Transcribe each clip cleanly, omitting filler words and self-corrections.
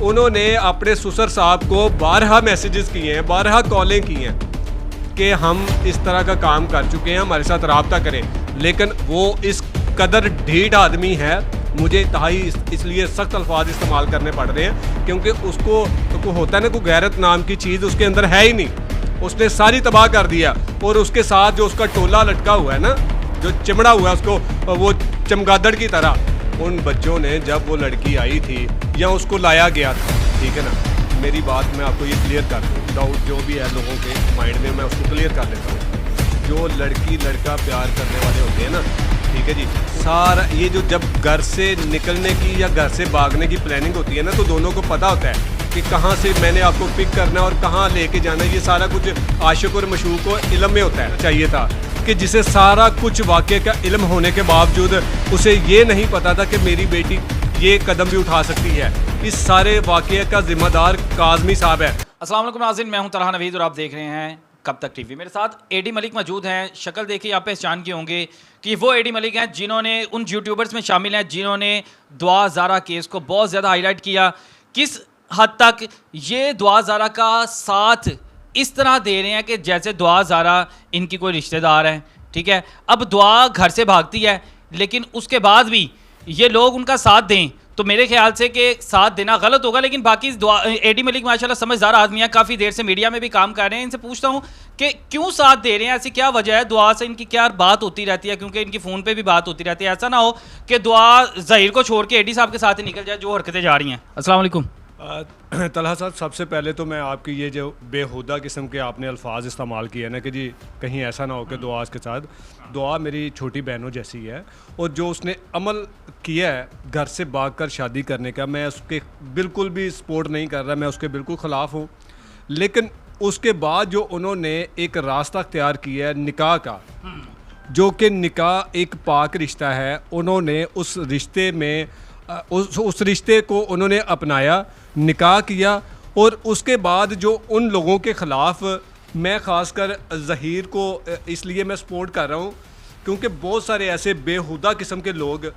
उन्होंने अपने ससुर साहब को 12 मैसेजेस किए हैं, 12 कॉलें की हैं कि हम इस तरह का काम कर चुके हैं, हमारे साथ रब्ता करें। लेकिन वो इस कदर ढीठ आदमी है, मुझे इंतहाई इसलिए सख्त अल्फाज इस्तेमाल करने पड़ रहे हैं क्योंकि उसको तो होता है ना, कोई गैरत नाम की चीज़ उसके अंदर है ही नहीं। उसने सारी तबाह कर दिया। और उसके साथ जो उसका टोला लटका हुआ है ना, जो चिमड़ा हुआ है उसको, वो चमगादड़ की तरह, उन बच्चों ने जब वो लड़की आई थी या उसको लाया गया था, ठीक है ना, मेरी बात मैं आपको ये क्लियर कर दूँ, डाउट जो भी है लोगों के माइंड में मैं उसको क्लियर कर देता हूँ। जो लड़की लड़का प्यार करने वाले होते हैं ना, ठीक है जी, सारा ये जो जब घर से निकलने की या घर से भागने की प्लानिंग होती है ना, तो दोनों को पता होता है कि कहाँ से मैंने आपको पिक करना है और कहाँ लेके जाना है। ये सारा कुछ आशिक और मशूक को इल्म में होता है। चाहिए था कि जिसे सारा कुछ वाक़े का इल्म होने के बावजूद उसे ये नहीं पता था कि मेरी बेटी ये कदम भी उठा सकती है। इस सारे वाक़े का जिम्मेदार काज़मी साहब है। अस्सलाम वालेकुम नाज़रीन, मैं हूं तलहा नवीद और आप देख रहे हैं कब तक टीवी। मेरे साथ एडी मलिक मौजूद हैं। शक्ल देखिए आप पहचान के होंगे कि वो एडी मलिक हैं जिन्होंने उन यूट्यूबर्स में शामिल हैं जिन्होंने दुआ ज़ारा केस को बहुत ज़्यादा हाईलाइट किया। किस हद तक ये दुआ ज़ारा का साथ इस तरह दे रहे हैं कि जैसे दुआ ज़ारा इनकी कोई रिश्तेदार है, ठीक है। अब दुआ घर से भागती है, लेकिन उसके बाद भी ये लोग उनका साथ दें तो मेरे ख्याल से कि साथ देना गलत होगा। लेकिन बाकी एडी मलिक माशाल्लाह समझदार आदमी है, काफ़ी देर से मीडिया में भी काम कर रहे हैं। इनसे पूछता हूँ कि क्यों साथ दे रहे हैं, ऐसी क्या वजह है? दुआ से इनकी क्या बात होती रहती है? क्योंकि इनकी फ़ोन पे भी बात होती रहती है। ऐसा ना हो कि दुआ ज़हीर को छोड़ के एडी साहब के साथ ही निकल जाए, जो हरकतें जा रही हैं। अस्सलाम वालेकुम। तलहा साहब, सबसे पहले तो मैं आपकी ये जो बेहुदा किस्म के आपने अल्फाज इस्तेमाल किए ना कि जी कहीं ऐसा ना हो कि दुआ के साथ, दुआ मेरी छोटी बहनों जैसी है और जो उसने अमल किया है घर से भागकर शादी करने का, मैं उसके बिल्कुल भी सपोर्ट नहीं कर रहा, मैं उसके बिल्कुल ख़िलाफ़ हूँ। लेकिन उसके बाद जो उन्होंने एक रास्ता अख्तियार किया है निकाह का, जो कि निकाह एक पाक रिश्ता है, उन्होंने उस रिश्ते में उस रिश्ते को उन्होंने अपनाया, निकाह किया। और उसके बाद जो उन लोगों के ख़िलाफ़ मैं ख़ासकर ज़हीर को इसलिए मैं सपोर्ट कर रहा हूँ क्योंकि बहुत सारे ऐसे बेहुदा किस्म के लोग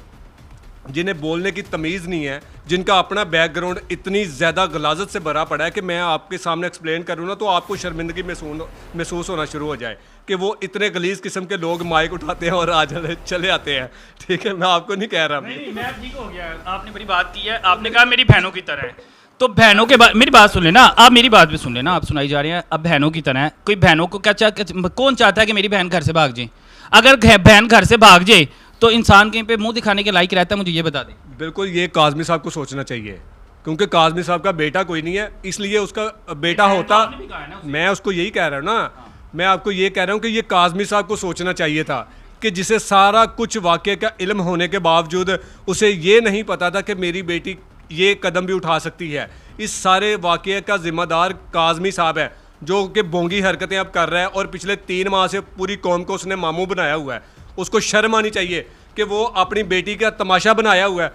जिन्हें बोलने की तमीज़ नहीं है, जिनका अपना बैकग्राउंड इतनी ज़्यादा गलाजत से भरा पड़ा है कि मैं आपके सामने एक्सप्लेन करूँ ना तो आपको शर्मिंदगी महसूस होना शुरू हो जाए कि वो इतने गलीज़ किस्म के लोग माइक उठाते हैं और आज चले आते हैं। ठीक है, मैं आपको नहीं कह रहा। नहीं, मैं ठीक हो गया। आपने बड़ी बात की है, आपने कहा मेरी बहनों की तरह है, तो बहनों के बाद मेरी बात सुन लेना, आप मेरी बात भी सुन लेना। आप सुनाई जा रही हैं अब बहनों की तरह है। कोई बहनों को क्या कौन चाहता है कि मेरी बहन घर से भाग जाए? अगर बहन घर से भाग जाए तो इंसान कहीं पे मुंह दिखाने के लायक रहता है? मुझे ये बता दें। बिल्कुल, ये काज़मी साहब को सोचना चाहिए क्योंकि काज़मी साहब का बेटा कोई नहीं है, इसलिए उसका बेटा होता। मैं उसको यही कह रहा हूँ ना, मैं आपको ये कह रहा हूँ कि ये काज़मी साहब को सोचना चाहिए था कि जिसे सारा कुछ वाक़े का इल्म होने के बावजूद उसे ये नहीं पता था कि मेरी बेटी ये कदम भी उठा सकती है। इस सारे वाक़े का ज़िम्मेदार काज़मी साहब है जो कि बोंगी हरकतें अब कर रहा है और पिछले 3 माह से पूरी कौम को उसने मामू बनाया हुआ है। उसको शर्म आनी चाहिए कि वो अपनी बेटी का तमाशा बनाया हुआ है।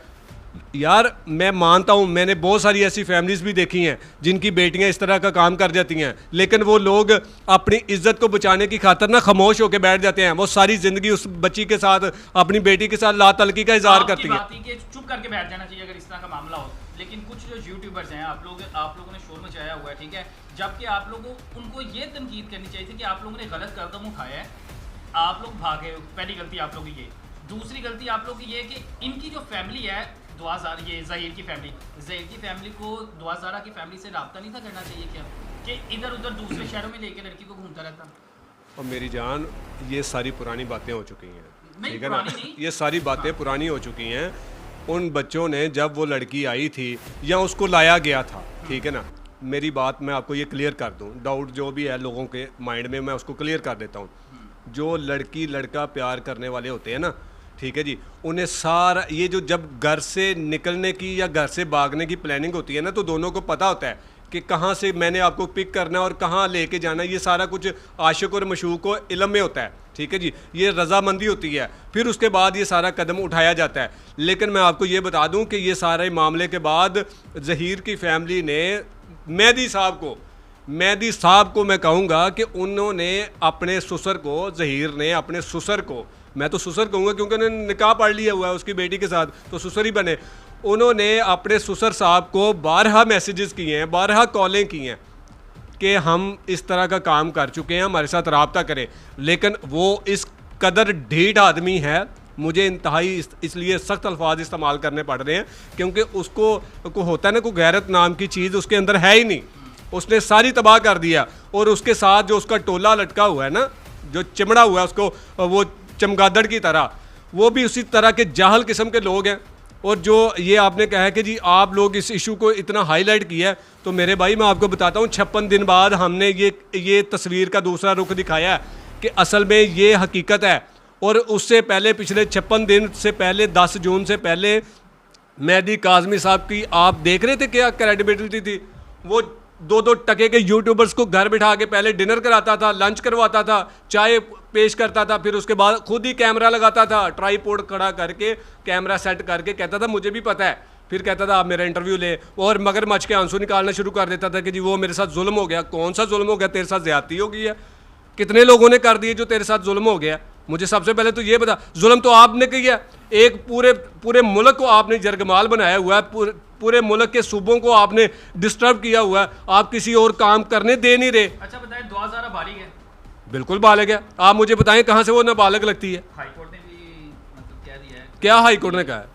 यार मैं मानता हूँ, मैंने बहुत सारी ऐसी फैमिलीज़ भी देखी हैं जिनकी बेटियाँ इस तरह का काम कर जाती हैं, लेकिन वो लोग अपनी इज्जत को बचाने की खातिर ना खामोश होकर बैठ जाते हैं। वो सारी ज़िंदगी उस बच्ची के साथ, अपनी बेटी के साथ लातलकी का इजहार करती हैं। चुप करके बैठ जाना चाहिए अगर इस तरह का मामला हो। लेकिन कुछ जो यूट्यूबर्स हैं, आप लोगों ने शोर मचाया हुआ है, ठीक है, जबकि आप लोगों उनको ये तनकीद करनी चाहिए थी कि आप लोगों ने गलत कदम उठाया है, आप लोग भागे। पहली गलती आप लोगों की ये। दूसरी गलती आप लोगों की ये कि इनकी जो फैमिली है दुआ ज़ारा, ये ज़हीर की फैमिली को दुआ ज़ारा की फैमिली से रब्ता नहीं था करना चाहिए क्या कि इधर उधर दूसरे शहरों में लेके लड़की को घूमता रहता? और मेरी जान, ये सारी पुरानी बातें हो चुकी हैं, ठीक है ना, ये सारी बातें पुरानी हो चुकी हैं। उन बच्चों ने जब वो लड़की आई थी या उसको लाया गया था, ठीक है ना, मेरी बात मैं आपको ये क्लियर कर दूँ, डाउट जो भी है लोगों के माइंड में मैं उसको क्लियर कर देता हूँ। जो लड़की लड़का प्यार करने वाले होते हैं ना, ठीक है जी, उन्हें सारा ये जो जब घर से निकलने की या घर से भागने की प्लानिंग होती है ना, तो दोनों को पता होता है कि कहाँ से मैंने आपको पिक करना है और कहाँ लेके जाना है। ये सारा कुछ आशिक और मशूक को इल्म में होता है, ठीक है जी, ये रजामंदी होती है, फिर उसके बाद ये सारा कदम उठाया जाता है। लेकिन मैं आपको ये बता दूं कि ये सारे मामले के बाद ज़हीर की फैमिली ने मेहदी साहब को मैं कहूँगा कि उन्होंने अपने ससुर को, ज़हीर ने अपने ससुर को, मैं तो ससुर कहूँगा क्योंकि उन्होंने निकाह पढ़ लिया हुआ है उसकी बेटी के साथ, तो ससुर ही बने। उन्होंने अपने सुसर साहब को 12 मैसेजेस किए हैं, 12 कॉलें की हैं कि हम इस तरह का काम कर चुके हैं, हमारे साथ रब्ता करें। लेकिन वो इस कदर ढीठ आदमी है, मुझे इंतहाई इसलिए सख्त अल्फाज इस्तेमाल करने पड़ रहे हैं क्योंकि उसको को होता है ना, कोई गैरत नाम की चीज़ उसके अंदर है ही नहीं। उसने सारी तबाह कर दिया। और उसके साथ जो उसका टोला लटका हुआ है ना, जो चिमड़ा हुआ है उसको, वो चमगादड़ की तरह, वो भी उसी तरह के जाहल किस्म के लोग हैं। और जो ये आपने कहा है कि जी आप लोग इस इशू को इतना हाईलाइट किया है, तो मेरे भाई मैं आपको बताता हूँ 56 दिन बाद हमने ये तस्वीर का दूसरा रुख दिखाया है कि असल में ये हकीकत है। और उससे पहले पिछले 56 दिन से पहले 10 जून से पहले मेहदी काज़मी साहब की आप देख रहे थे क्या क्रेडिबिलिटी थी। वो 2-2 टके के यूट्यूबर्स को घर बिठा के पहले डिनर कराता था, लंच करवाता था, चाय पेश करता था, फिर उसके बाद खुद ही कैमरा लगाता था, ट्राईपोड खड़ा करके कैमरा सेट करके कहता था मुझे भी पता है, फिर कहता था आप मेरा इंटरव्यू ले, और मगरमच्छ के आंसू निकालना शुरू कर देता था कि जी वो मेरे साथ जुल्म हो गया। कौन सा जुल्म हो गया? तेरे साथ ज्यादती हो गई है। कितने लोगों ने कर दिए जो तेरे साथ जुल्म हो गया? मुझे सबसे पहले तो ये बता, जुल्म तो आपने किया, एक पूरे मुल्क को आपने जरगमाल बनाया हुआ है, पूरे मुल्क के सूबों को आपने डिस्टर्ब किया हुआ है, आप किसी और काम करने दे नहीं रहे। अच्छा बताएं, दुआ ज़रा बालिग है? बिल्कुल बालिग है। आप मुझे बताएं कहाँ से वो नाबालिग लगती है? हाई कोर्ट ने भी मतलब कह दिया है। क्या हाई कोर्ट ने कहा है?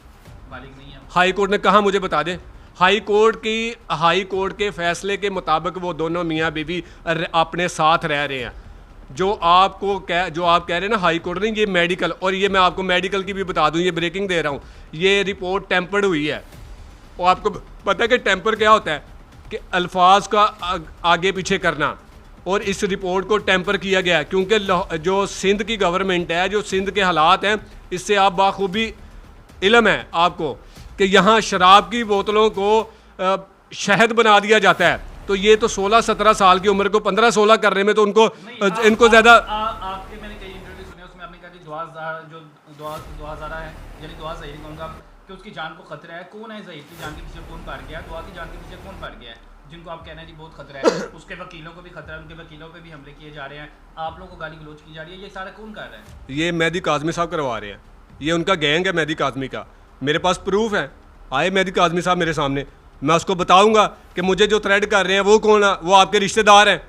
बालिग नहीं है। हाई कोर्ट ने कहा, मुझे बता दे। हाई कोर्ट के फैसले के मुताबिक वो दोनों मियाँ बीवी अपने साथ रह रहे हैं। जो आप कह रहे हैं ना हाई कोर्ट ने, ये मेडिकल, और ये मैं आपको मेडिकल की भी बता दूं, ये ब्रेकिंग दे रहा हूँ, ये रिपोर्ट टेम्पर्ड हुई है। और आपको पता है कि टेम्पर क्या होता है? कि अल्फाज का आगे पीछे करना। और इस रिपोर्ट को टेम्पर किया गया है क्योंकि जो सिंध की गवर्नमेंट है, जो सिंध के हालात हैं, इससे आप बाखूबी इल्म है आपको कि यहाँ शराब की बोतलों को शहद बना दिया जाता है। तो ये तो 16-17 साल की उम्र को 15-16 करने में तो इनको ज़्यादा। आपके मैंने कई इंटरव्यू सुने, उसमें आपने कहा कि दुआ ज़ारा है, यानी दुआ ज़हीर कहूँगा कि उसकी जान को खतरा है। कौन है ज़हीर की जान के पीछे? कौन पड़ गया? दुआ की जान के पीछे कौन पड़ गया है? जिनको आप कहना है जी बहुत खतरा है, उसके वकीलों को भी खतरा है, उनके वकीलों पे भी हमले किए जा रहे हैं, आप लोगों को गाली गलौज की जा रही है, ये सारा कौन कर रहा है? ये मेहदी काज़मी साहब करवा रहे हैं। ये उनका गैंग है मेहदी काज़मी का। मेरे पास प्रूफ है। आए मेहदी काज़मी साहब मेरे सामने, मैं उसको बताऊंगा कि मुझे जो थ्रेड कर रहे हैं वो कौन है। वो आपके रिश्तेदार हैं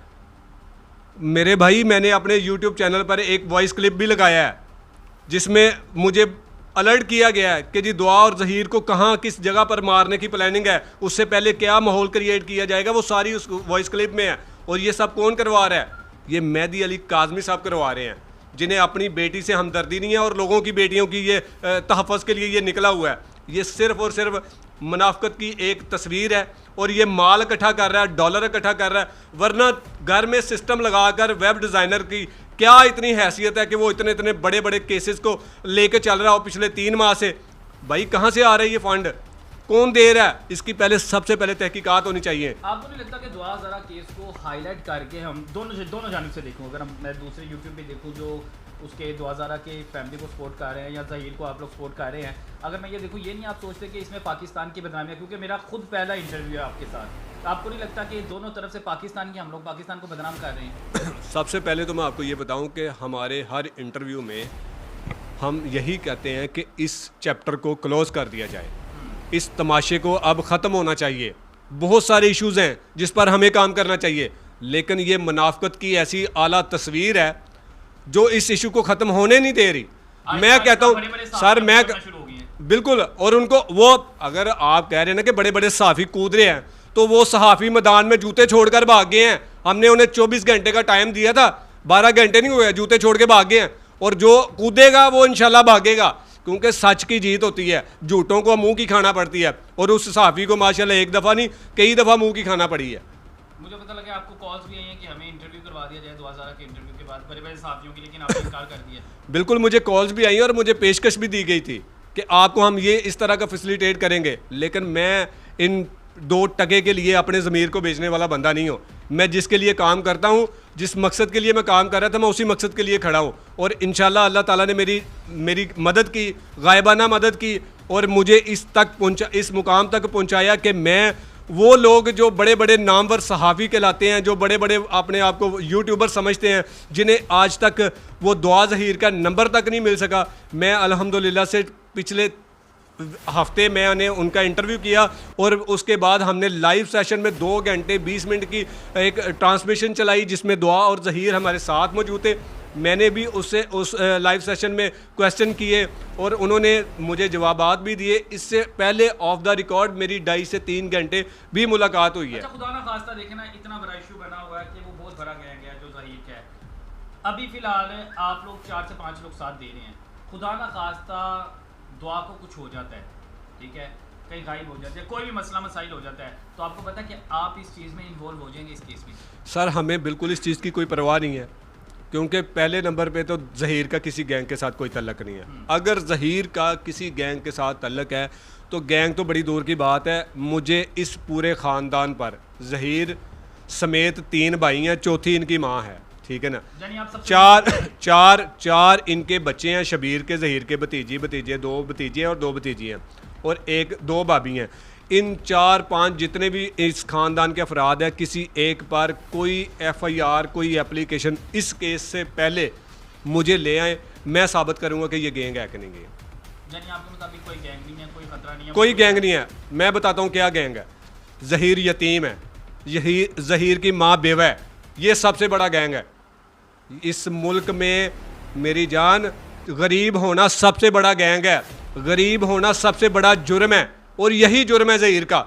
मेरे भाई। मैंने अपने यूट्यूब चैनल पर एक वॉइस क्लिप भी लगाया है जिसमें मुझे अलर्ट किया गया है कि जी दुआ और ज़हीर को कहाँ किस जगह पर मारने की प्लानिंग है, उससे पहले क्या माहौल क्रिएट किया जाएगा, वो सारी उस वॉइस क्लिप में है। और ये सब कौन करवा रहा है? ये मेहदी अली काज़मी साहब करवा रहे हैं, जिन्हें अपनी बेटी से हमदर्दी नहीं है और लोगों की बेटियों की ये तहफ़्फ़ुज़ के लिए ये निकला हुआ है। ये सिर्फ़ और सिर्फ मुनाफ़क़त की एक तस्वीर है और ये माल इकट्ठा कर रहा है, डॉलर इकट्ठा कर रहा है। वरना घर में सिस्टम लगाकर वेब डिज़ाइनर की क्या इतनी हैसियत है कि वो इतने बड़े बड़े केसेस को लेके चल रहा हो पिछले 3 माह से? भाई कहाँ से आ रहा है ये फंड? कौन दे रहा है? इसकी सबसे पहले तहकीकात होनी चाहिए। आपको नहीं लगता कि दुआ ज़रा केस को हाईलाइट करके हम दोनों जानिब से देखूं, अगर मैं दूसरे यूट्यूब पे देखूं जो उसके दुआ ज़रा के फैमिली को सपोर्ट कर रहे हैं या ज़हीर को आप लोग सपोर्ट कर रहे हैं, अगर मैं ये देखूं, ये नहीं आप सोचते कि इसमें पाकिस्तान की बदनामी है? क्योंकि मेरा खुद पहला इंटरव्यू है आपके साथ। आपको नहीं लगता कि दोनों तरफ से पाकिस्तान की हम लोग पाकिस्तान को बदनाम कर रहे हैं? सबसे पहले तो मैं आपको ये बताऊं कि हमारे हर इंटरव्यू में हम यही कहते हैं कि इस चैप्टर को क्लोज़ कर दिया जाए, इस तमाशे को अब ख़त्म होना चाहिए। बहुत सारे इश्यूज़ हैं जिस पर हमें काम करना चाहिए, लेकिन ये मुनाफ़क़त की ऐसी आला तस्वीर है जो इस इशू को ख़त्म होने नहीं दे रही। मैं कहता हूँ सर, मैं बिल्कुल, और उनको वो अगर आप कह रहे हैं ना कि बड़े बड़े सहाफ़ी कूद रहे हैं, तो वो सहाफ़ी मैदान में जूते छोड़कर भाग गए हैं। हमने उन्हें 24 घंटे का टाइम दिया था, 12 घंटे नहीं हुए, जूते छोड़ के भाग गए हैं। और जो कूदेगा वो इंशाल्लाह भागेगा, क्योंकि सच की जीत होती है, झूठों को मुंह की खाना पड़ती है। और उस सहाफ़ी को माशाल्लाह एक दफ़ा नहीं कई दफ़ा मुंह की खाना पड़ी है। मुझे पता लगा आपको कॉल्स भी आई हैं कि हमें इंटरव्यू करवा दिया जाए दुआ ज़रा के इंटरव्यू के बाद बड़े बड़े सहाफ़ियों की, लेकिन आपने इनकार कर दिया। बिल्कुल, मुझे कॉल्स भी आई और मुझे पेशकश भी दी गई थी कि आपको हम ये इस तरह का फैसिलिटेट करेंगे, लेकिन मैं इन 2 टके के लिए अपने ज़मीर को बेचने वाला बंदा नहीं हूँ। मैं जिसके लिए काम करता हूँ, जिस मकसद के लिए मैं काम कर रहा था, मैं उसी मकसद के लिए खड़ा हूँ। और इंशाल्लाह अल्लाह ताला ने मेरी मदद की, गायबाना मदद की, और मुझे इस मुकाम तक पहुँचाया कि मैं वो लोग जो बड़े बड़े नामवर सहाफ़ी कहलाते हैं, जो बड़े बड़े अपने आप को यूट्यूबर समझते हैं, जिन्हें आज तक वो दुआ ज़हीर का नंबर तक नहीं मिल सका, मैं अल्हम्दुलिल्लाह से पिछले हफ्ते मैंने उनका इंटरव्यू किया और उसके बाद हमने लाइव सेशन में 2 घंटे 20 मिनट की एक ट्रांसमिशन चलाई जिसमें दुआ और ज़हीर हमारे साथ मौजूद थे। मैंने भी उससे उस लाइव सेशन में क्वेश्चन किए और उन्होंने मुझे जवाबात भी दिए। इससे पहले ऑफ द रिकॉर्ड मेरी 2.5 से 3 घंटे भी मुलाकात हुई है। अच्छा, खुदा ना खास्ता देखें ना, इतना बड़ा इशू बना हुआ है कि वो बहुत बड़ा गैंग है जो ज़हीर का है। अभी फ़िलहाल आप लोग 4 से 5 लोग साथ दे रहे हैं, खुदा ना खास्ता दुआ को कुछ हो जाता है, ठीक है, कहीं गायब हो जाते हैं, कोई भी मसला मसाइल हो जाता है, तो आपको पता है कि आप इस चीज़ में इन्वॉल्व हो जाएंगे इस केस में? सर हमें बिल्कुल इस चीज़ की कोई परवाह नहीं है, क्योंकि पहले नंबर पे तो ज़हीर का किसी गैंग के साथ कोई तल्लक नहीं है। अगर ज़हीर का किसी गैंग के साथ तल्लक है तो गैंग तो बड़ी दूर की बात है, मुझे इस पूरे ख़ानदान पर ज़हीर समेत 3 भाई हैं, चौथी इनकी माँ है, ठीक है ना। चार इनके बच्चे हैं, शबीर के, ज़हीर के भतीजे 2 भतीजे और 2 भतीजी हैं और 2 भाभी हैं। इन 4-5 जितने भी इस ख़ानदान के अफराद हैं, किसी एक पर कोई FIR कोई एप्लीकेशन इस केस से पहले मुझे ले आए, मैं साबित करूँगा कि ये गैंग है कि नहीं गैंग। यानी आपके मुताबिक कोई गैंग नहीं है, कोई खतरा नहीं है? कोई गैंग नहीं है। मैं बताता हूँ क्या गैंग है। ज़हीर यतीम है, यही ज़हीर की माँ बेवा है, ये सबसे बड़ा गैंग है इस मुल्क में। मेरी जान, गरीब होना सबसे बड़ा गैंग है, गरीब होना सबसे बड़ा जुर्म है और यही जुर्म है ज़हीर का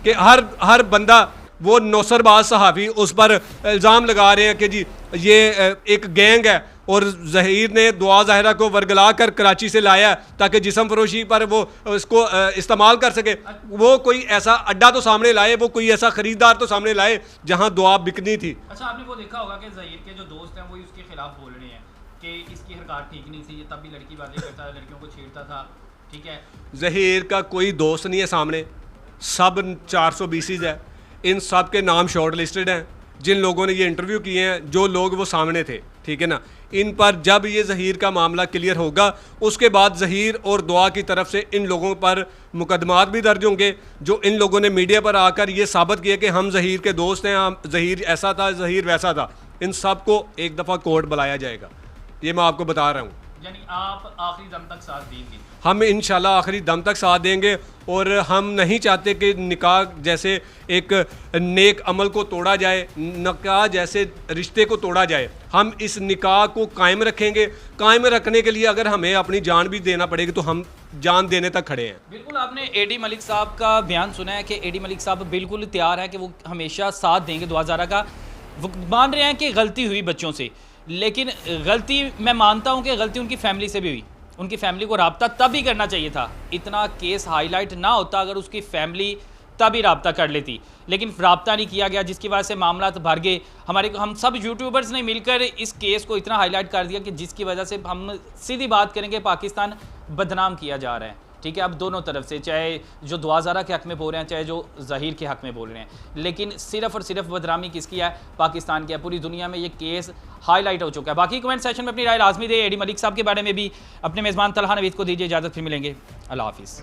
कि हर बंदा, वो नौसरबाज सहाफ़ी उस पर इल्ज़ाम लगा रहे हैं कि जी ये एक गैंग है और ज़हीर ने दुआ ज़ाहिरा को वरगला कर कराची से लाया ताकि जिस्म फरोशी पर वो इसको इस्तेमाल कर सके। वो कोई ऐसा अड्डा तो सामने लाए, वो कोई ऐसा ख़रीदार तो सामने लाए जहाँ दुआ बिकनी थी। अच्छा, आपने वो देखा होगा कि ज़हीर के जो दोस्त हैं वो उसके खिलाफ बोल रहे हैं कि इसकी हरकत ठीक नहीं थी, ये तब भी लड़की बातें करता था, लड़कियों को छेड़ता था, ठीक है। ज़हीर का कोई दोस्त नहीं है सामने, सब 420 है, इन सब के नाम शॉर्ट लिस्टेड हैं। जिन लोगों ने ये इंटरव्यू किए हैं, जो लोग वो सामने थे, ठीक है ना, इन पर जब ये ज़हीर का मामला क्लियर होगा उसके बाद ज़हीर और दुआ की तरफ से इन लोगों पर मुकदमात भी दर्ज होंगे, जो इन लोगों ने मीडिया पर आकर ये साबित किया कि हम ज़हीर के दोस्त हैं, हम ज़हीर ऐसा था, ज़हीर वैसा था। इन सब को एक दफ़ा कोर्ट बुलाया जाएगा, ये मैं आपको बता रहा हूँ। यानी आप आखिरी दम तक साथ देंगे? हम इंशाल्लाह आखिरी दम तक साथ देंगे और हम नहीं चाहते कि निकाह जैसे एक नेक अमल को तोड़ा जाए, निकाह जैसे रिश्ते को तोड़ा जाए। हम इस निकाह को कायम रखेंगे। कायम रखने के लिए अगर हमें अपनी जान भी देना पड़ेगी तो हम जान देने तक खड़े हैं। बिल्कुल, आपने एडी मलिक साहब का बयान सुना है कि एडी मलिक साहब बिल्कुल तैयार है कि वो हमेशा साथ देंगे दुआ ज़ारा का। वो मान रहे हैं कि गलती हुई बच्चों से, लेकिन गलती मैं मानता हूं कि गलती उनकी फैमिली से भी हुई। उनकी फैमिली को राब्ता तभी करना चाहिए था, इतना केस हाईलाइट ना होता अगर उसकी फैमिली तभी राब्ता कर लेती, लेकिन राब्ता नहीं किया गया, जिसकी वजह से मामला भर गए। हम सब यूट्यूबर्स ने मिलकर इस केस को इतना हाईलाइट कर दिया कि जिसकी वजह से हम सीधी बात करेंगे, पाकिस्तान बदनाम किया जा रहा है, ठीक है। अब दोनों तरफ से, चाहे जो दुआ ज़ारा के हक़ में बोल रहे हैं, चाहे जो ज़हीर के हक़ में बोल रहे हैं, लेकिन सिर्फ़ और सिर्फ बदनामी किसकी है? पाकिस्तान की है। पूरी दुनिया में ये केस हाईलाइट हो चुका है। बाकी कमेंट सेक्शन में अपनी राय लाजमी दे। एडी मलिक साहब के बारे में भी अपने मेज़बान तलहा नवीद को दीजिए इजाज़त, फिर मिलेंगे। अल्लाह हाफ़िज़।